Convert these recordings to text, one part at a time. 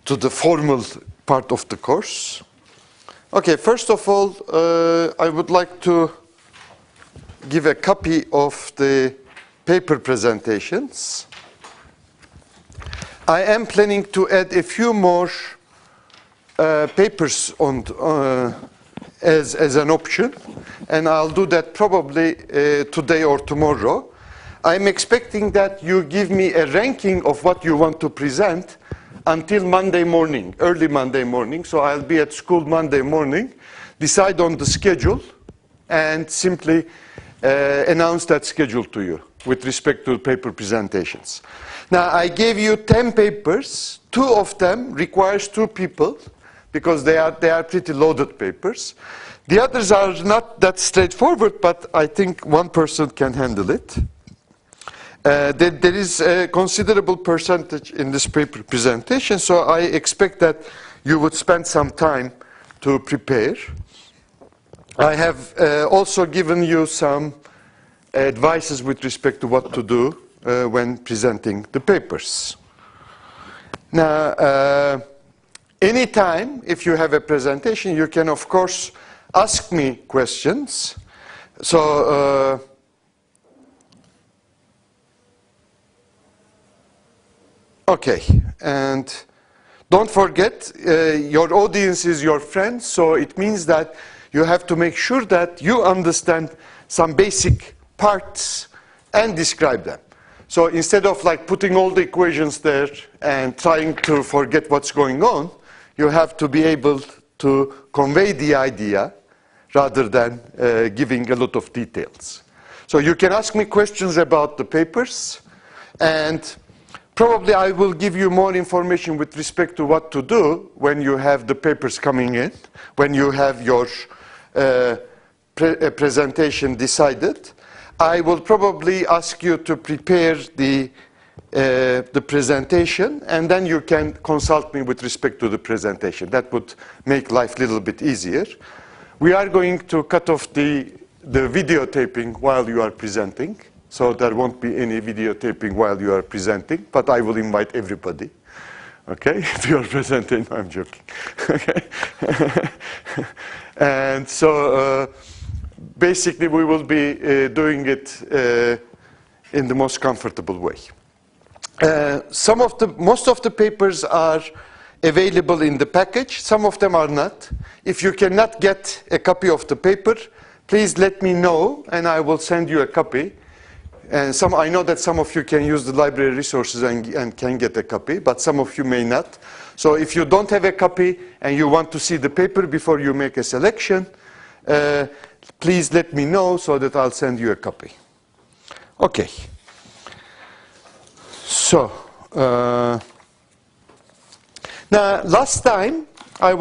to the formal part of the course. Okay, first of all, I would like to give a copy of the paper presentations. I am planning to add a few more papers on as an option, and I'll do that probably today or tomorrow. I'm expecting that you give me a ranking of what you want to present until Monday morning, early Monday morning. So I'll be at school Monday morning, decide on the schedule, and simply announce that schedule to you with respect to paper presentations. Now, I gave you 10 papers. 2 of them requires 2 people because they are pretty loaded papers. The others are not that straightforward, but I think one person can handle it. There is a considerable percentage in this paper presentation, so I expect that you would spend some time to prepare. I have also given you some advices with respect to what to do when presenting the papers. Now, anytime if you have a presentation, you can of course ask me questions. So okay, and don't forget your audience is your friend, so it means that you have to make sure that you understand some basic parts and describe them. So instead of like putting all the equations there and trying to forget what's going on, you have to be able to convey the idea rather than giving a lot of details. So you can ask me questions about the papers, and probably I will give you more information with respect to what to do when you have the papers coming in, when you have your presentation decided. I will probably ask you to prepare the presentation, and then you can consult me with respect to the presentation. That would make life a little bit easier. We are going to cut off the videotaping while you are presenting, so there won't be any videotaping while you are presenting, but I will invite everybody. Okay, if you are presenting, I'm joking. Okay. And so basically we will be doing it in the most comfortable way. Most of the papers are available in the package. Some of them are not. If you cannot get a copy of the paper, please let me know and I will send you a copy. And I know that some of you can use the library resources and can get a copy, but some of you may not. So if you don't have a copy and you want to see the paper before you make a selection, please let me know so that I'll send you a copy. Okay. So, now last time I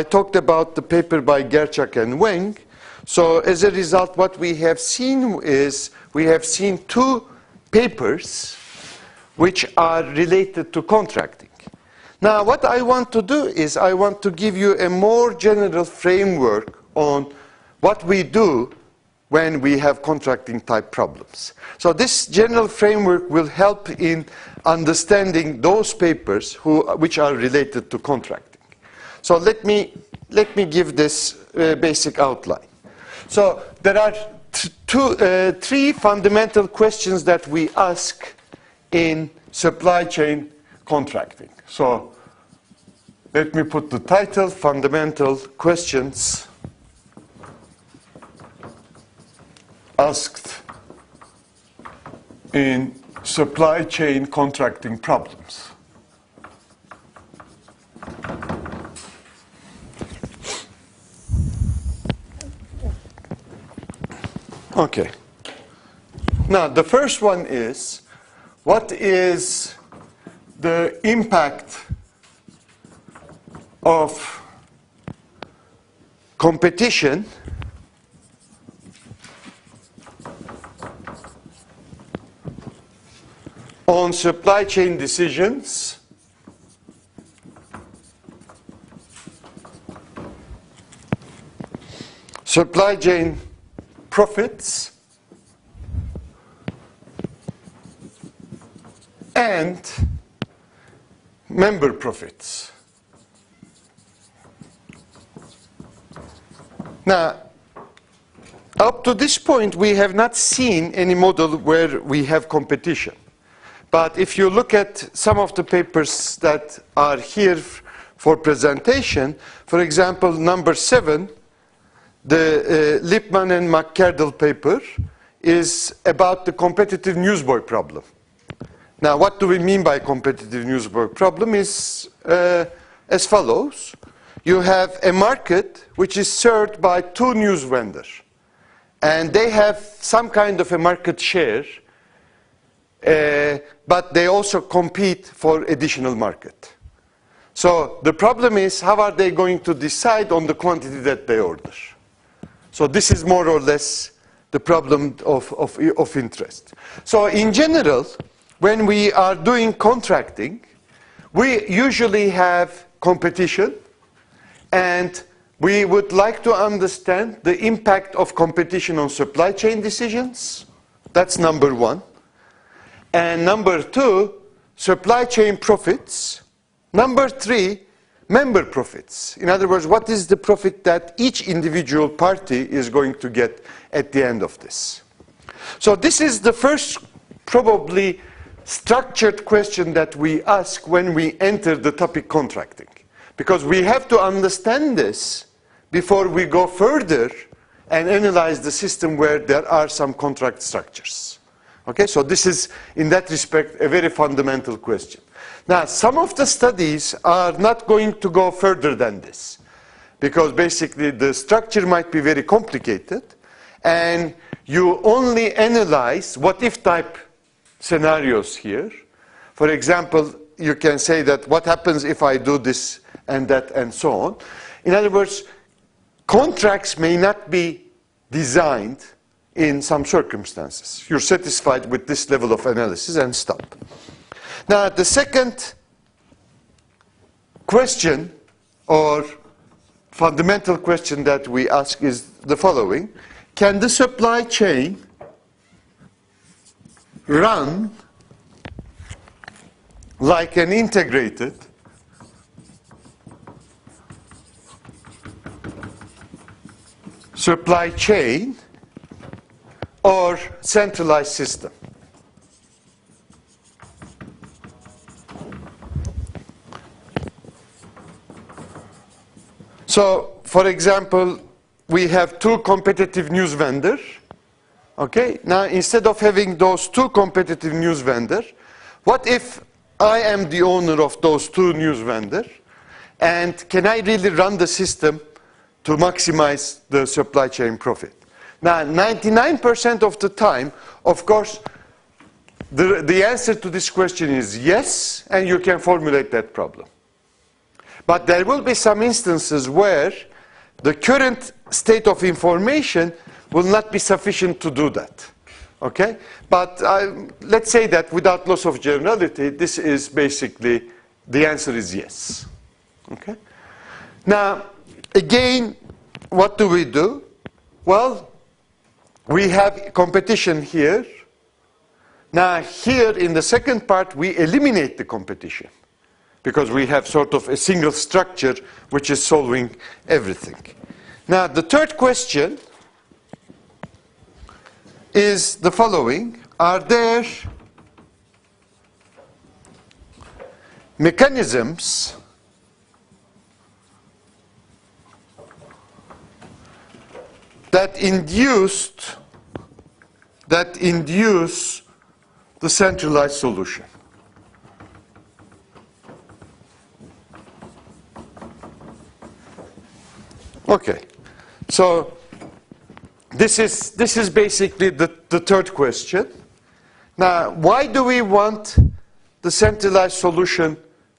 talked about the paper by Gerchak and Weng. So as a result, what we have seen is we have seen 2 papers which are related to contracting. Now what I want to do is I want to give you a more general framework on what we do when we have contracting type problems. So this general framework will help in understanding those papers which are related to contracting. So let me give this basic outline. So there are 3 fundamental questions that we ask in supply chain contracting. So let me put the title, Fundamental Questions Asked in Supply Chain Contracting Problems. Okay. Now, the first one is, what is the impact of competition on supply chain decisions supply chain profits and member profits. Now, up to this point, we have not seen any model where we have competition. But if you look at some of the papers that are here for presentation, for example, number 7, the Lipman and McCardle paper is about the competitive newsboy problem. Now, what do we mean by competitive newsboy problem is as follows. You have a market which is served by 2 news vendors. And they have some kind of a market share, but they also compete for additional market. So the problem is, how are they going to decide on the quantity that they order? So this is more or less the problem of interest. So in general, when we are doing contracting, we usually have competition, and we would like to understand the impact of competition on supply chain decisions. That's number 1. And number 2, supply chain profits. Number 3, member profits. In other words, what is the profit that each individual party is going to get at the end of this? So this is the first probably structured question that we ask when we enter the topic contracting. Because we have to understand this before we go further and analyze the system where there are some contract structures. Okay, so this is, in that respect, a very fundamental question. Now, some of the studies are not going to go further than this, because basically the structure might be very complicated, and you only analyze what-if type scenarios here. For example, you can say that what happens if I do this and that and so on. In other words, contracts may not be designed in some circumstances. You're satisfied with this level of analysis and stop. Now, the second question or fundamental question that we ask is the following. Can the supply chain run like an integrated supply chain or centralized system? So, for example, we have 2 competitive news vendors. Okay, now instead of having those 2 competitive news vendors, what if I am the owner of those 2 news vendors, and can I really run the system to maximize the supply chain profit? Now, 99% of the time, of course, the answer to this question is yes, and you can formulate that problem. But there will be some instances where the current state of information will not be sufficient to do that. Okay? But let's say that without loss of generality, this is basically, the answer is yes. Okay? Now, again, what do we do? Well, we have competition here. Now, here in the second part, we eliminate the competition, because we have sort of a single structure which is solving everything. Now, the third question is the following. Are there mechanisms that induce the centralized solution? Okay, so this is basically the third question. Now, why do we want the centralized solution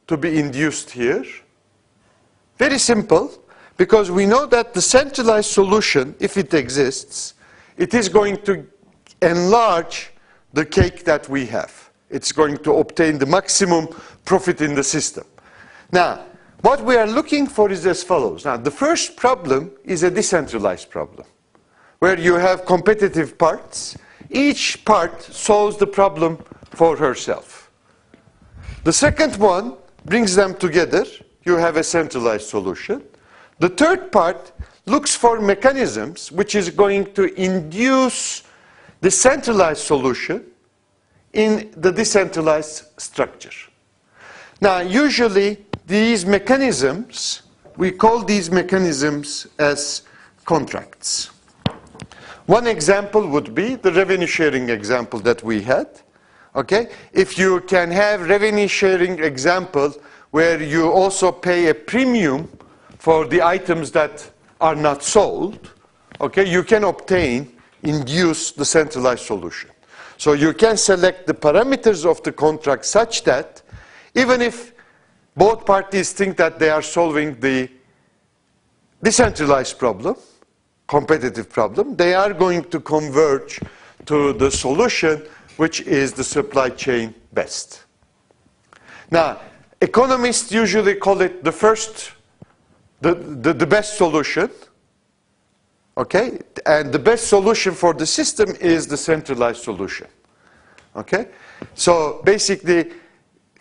to be induced here? Very simple, because we know that the centralized solution, if it exists, it is going to enlarge the cake that we have. It's going to obtain the maximum profit in the system. Now, what we are looking for is as follows. Now, the first problem is a decentralized problem, where you have competitive parts. Each part solves the problem for herself. The second one brings them together, you have a centralized solution. The third part looks for mechanisms which is going to induce the centralized solution in the decentralized structure. Now, usually these mechanisms, we call these mechanisms as contracts. One example would be the revenue sharing example that we had. Okay? If you can have revenue sharing example where you also pay a premium for the items that are not sold, okay, you can induce the centralized solution. So you can select the parameters of the contract such that even if both parties think that they are solving the decentralized problem, competitive problem, they are going to converge to the solution which is the supply chain best. Now, economists usually call it the best solution, okay? And the best solution for the system is the centralized solution, okay? So basically,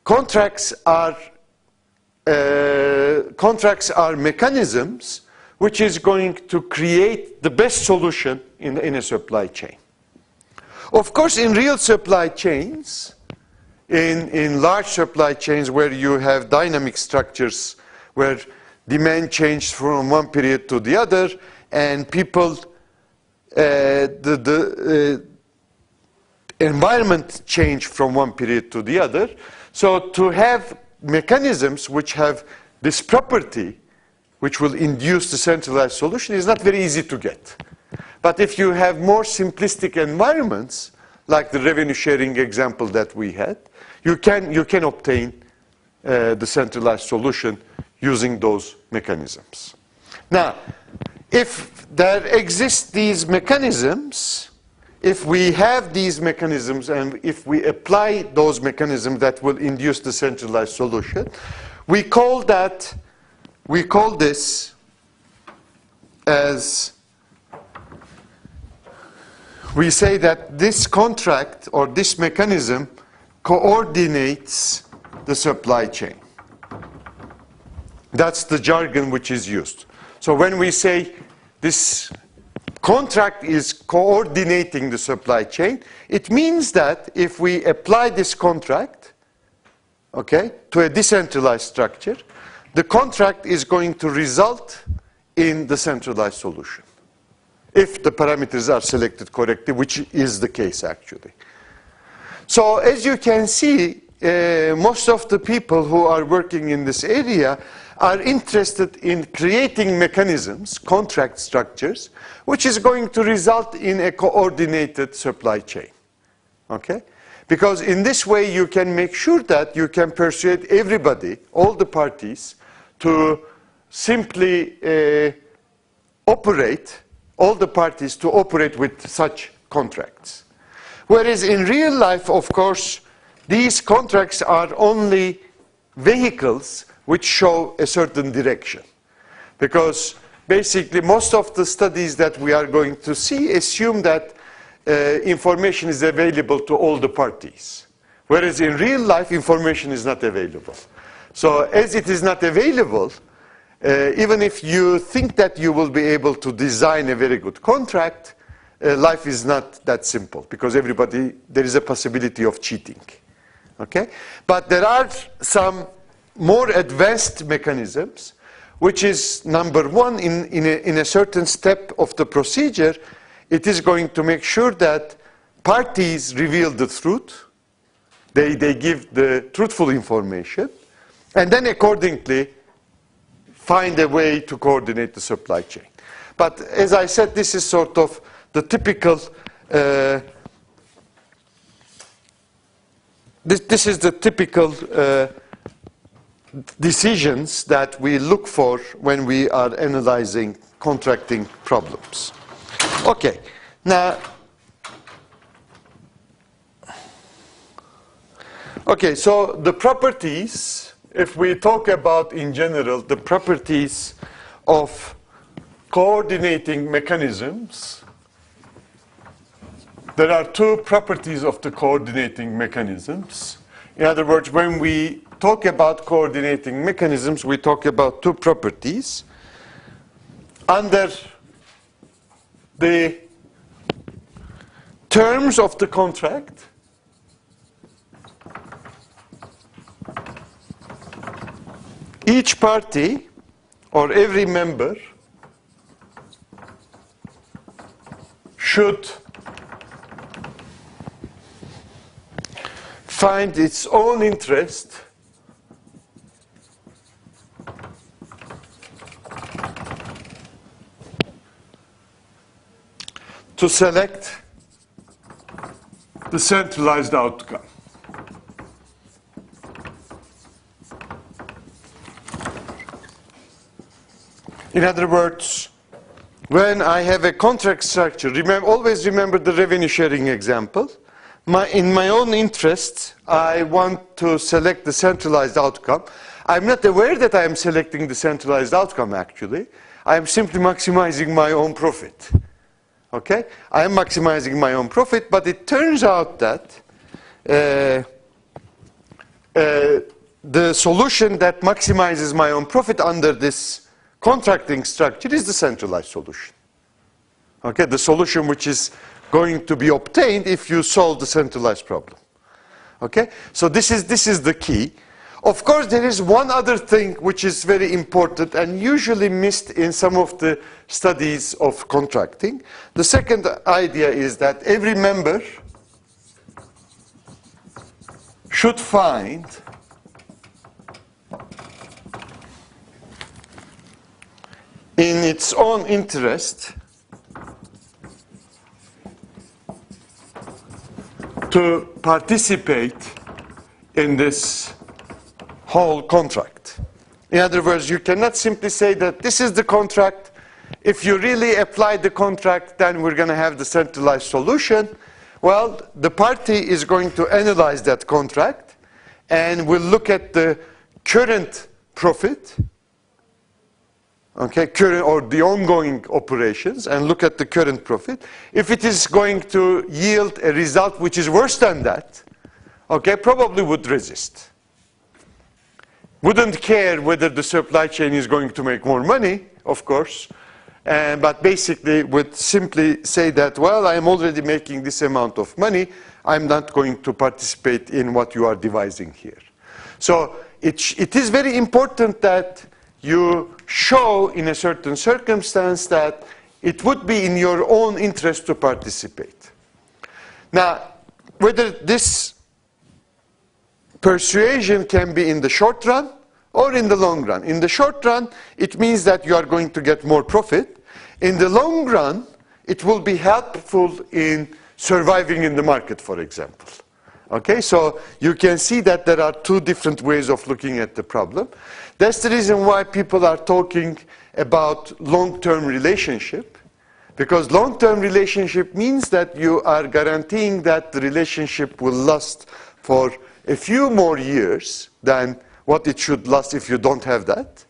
contracts are mechanisms which is going to create the best solution in a supply chain. Of course, in real supply chains, in large supply chains where you have dynamic structures, where demand changes from one period to the other, and people, the environment change from one period to the other. So to have mechanisms which have this property, which will induce the centralized solution, is not very easy to get. But if you have more simplistic environments, like the revenue sharing example that we had, you can obtain the centralized solution using those mechanisms. Now, if there exist these mechanisms, if we have these mechanisms and if we apply those mechanisms that will induce the centralized solution, we call this as, we say that this contract or this mechanism coordinates the supply chain. That's the jargon which is used. So when we say this contract is coordinating the supply chain, it means that if we apply this contract, okay, to a decentralized structure, the contract is going to result in the centralized solution, if the parameters are selected correctly, which is the case actually. So as you can see, most of the people who are working in this area are interested in creating mechanisms, contract structures, which is going to result in a coordinated supply chain. Okay? Because in this way you can make sure that you can persuade everybody, all the parties, to simply operate, all the parties to operate with such contracts. Whereas in real life, of course, these contracts are only vehicles which show a certain direction. Because basically most of the studies that we are going to see assume that information is available to all the parties. Whereas in real life, information is not available. So as it is not available, even if you think that you will be able to design a very good contract, life is not that simple because there is a possibility of cheating. Okay? But there are some more advanced mechanisms, which is number one, in a certain step of the procedure, it is going to make sure that parties reveal the truth, they give the truthful information, and then accordingly find a way to coordinate the supply chain. But as I said, this is sort of the typical this is the typical decisions that we look for when we are analyzing contracting problems. Okay, now, okay, so the properties, if we talk about in general the properties of coordinating mechanisms, there are two properties of the coordinating mechanisms. In other words, when we talk about coordinating mechanisms, we talk about two properties. Under the terms of the contract, each party or every member should find its own interest to select the centralized outcome. In other words, when I have a contract structure, always remember the revenue sharing example. In my own interest, I want to select the centralized outcome. I'm not aware that I am selecting the centralized outcome, actually. I am simply maximizing my own profit. Okay? I am maximizing my own profit, but it turns out that the solution that maximizes my own profit under this contracting structure is the centralized solution. Okay? The solution which is going to be obtained if you solve the centralized problem. Okay? So this is the key. Of course, there is one other thing which is very important and usually missed in some of the studies of contracting. The second idea is that every member should find in its own interest to participate in this whole contract. In other words, you cannot simply say that this is the contract. If you really apply the contract, then we're going to have the centralized solution. Well, the party is going to analyze that contract and will look at the current profit, okay, current or the ongoing operations, and look at the current profit. If it is going to yield a result which is worse than that, okay, probably would resist. Wouldn't care whether the supply chain is going to make more money, of course, but basically would simply say that, well, I am already making this amount of money, I'm not going to participate in what you are devising here. So it is very important that you show in a certain circumstance that it would be in your own interest to participate. Now, whether this persuasion can be in the short run or in the long run. In the short run, it means that you are going to get more profit. In the long run, it will be helpful in surviving in the market, for example. Okay, so you can see that there are two different ways of looking at the problem. That's the reason why people are talking about long-term relationship, because long-term relationship means that you are guaranteeing that the relationship will last for a few more years than what it should last if you don't have that,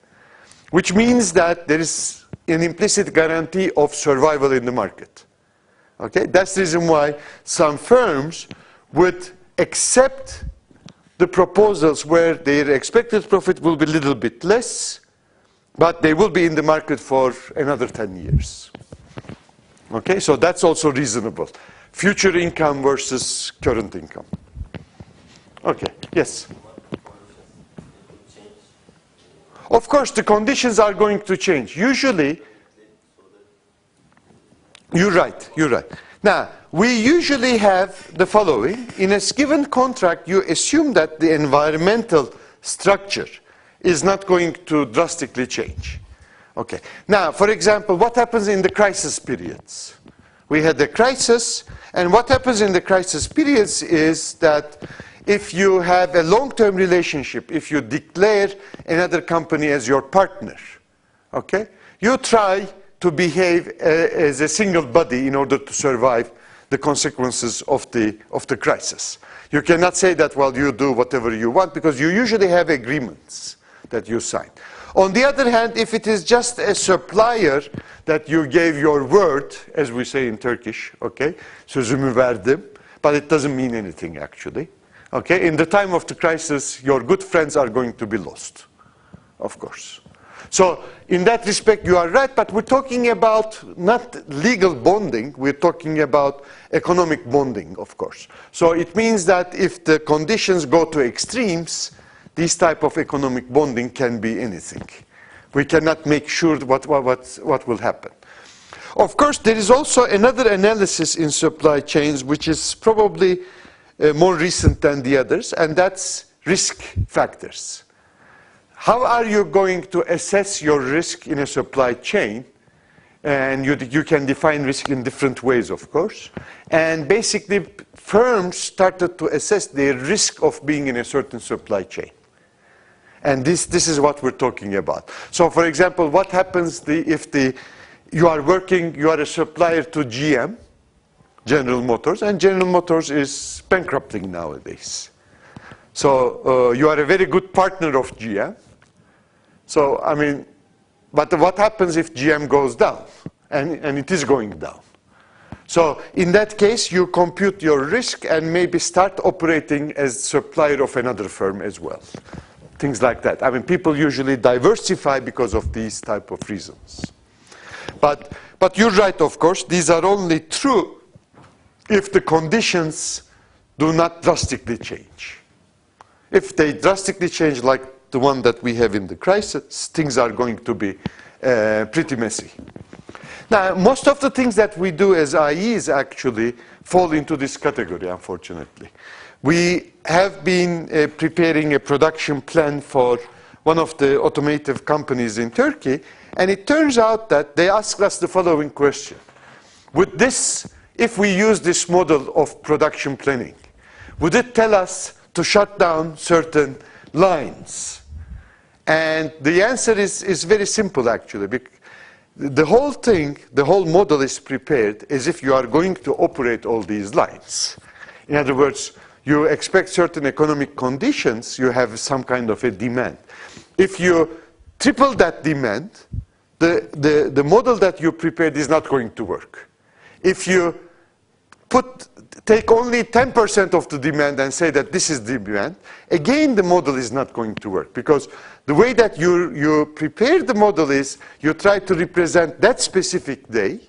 which means that there is an implicit guarantee of survival in the market. Okay, that's the reason why some firms would accept the proposals where their expected profit will be a little bit less, but they will be in the market for another 10 years. Okay, so that's also reasonable. Future income versus current income. Okay, yes? Of course, the conditions are going to change. Usually, you're right. Now, we usually have the following. In a given contract, you assume that the environmental structure is not going to drastically change. Okay. Now, for example, what happens in the crisis periods? We had the crisis, and what happens in the crisis periods is that if you have a long-term relationship, if you declare another company as your partner, okay, you try to behave as a single body in order to survive the consequences of the crisis. You cannot say that, well, you do whatever you want, because you usually have agreements that you sign. On the other hand, if it is just a supplier that you gave your word, as we say in Turkish, okay, sözümü verdim, but it doesn't mean anything actually. Okay, in the time of the crisis, your good friends are going to be lost, of course. So in that respect, you are right, but we're talking about not legal bonding, we're talking about economic bonding, of course. So it means that if the conditions go to extremes, this type of economic bonding can be anything. We cannot make sure what will happen. Of course, there is also another analysis in supply chains, which is probably more recent than the others, and that's risk factors. How are you going to assess your risk in a supply chain? And you can define risk in different ways, of course. And basically, firms started to assess their risk of being in a certain supply chain. And this is what we're talking about. So, for example, what happens if you are a supplier to GM, General Motors, and General Motors is bankrupting nowadays. So you are a very good partner of GM. So, I mean, but what happens if GM goes down? And it is going down. So in that case, you compute your risk and maybe start operating as supplier of another firm as well. Things like that. I mean, people usually diversify because of these type of reasons. But you're right, of course. These are only true if the conditions do not drastically change. If they drastically change, like the one that we have in the crisis, things are going to be pretty messy. Now, most of the things that we do as IEs actually fall into this category, unfortunately. We have been preparing a production plan for one of the automotive companies in Turkey, and it turns out that they asked us the following question. Would this, if we use this model of production planning, would it tell us to shut down certain lines? And the answer is very simple, actually. The whole thing, the whole model is prepared as if you are going to operate all these lines. In other words, you expect certain economic conditions, you have some kind of a demand. If you triple that demand, the model that you prepared is not going to work. If you take only 10% of the demand and say that this is the demand, again the model is not going to work, because the way that you prepare the model is you try to represent that specific day,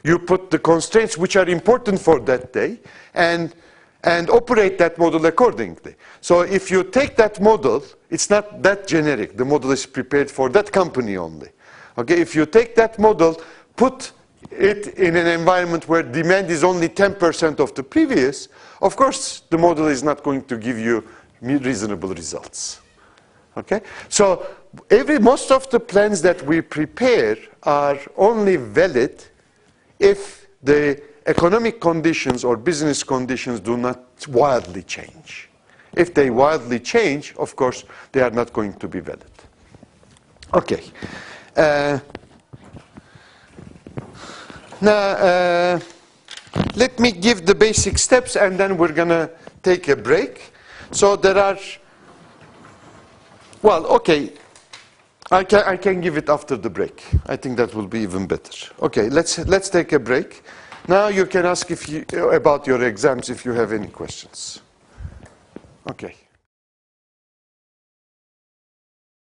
you put the constraints which are important for that day, and operate that model accordingly. So if you take that model, it's not that generic. The model is prepared for that company only. Okay, if you take that model, put it in an environment where demand is only 10% of the previous, of course, the model is not going to give you reasonable results. Okay? So most of the plans that we prepare are only valid if the economic conditions or business conditions do not wildly change. If they wildly change, of course, they are not going to be valid. Okay. Now, let me give the basic steps, and then we're going to take a break. So there are, well, okay, I can give it after the break. I think that will be even better. Okay, let's take a break. Now you can ask about your exams if you have any questions. Okay.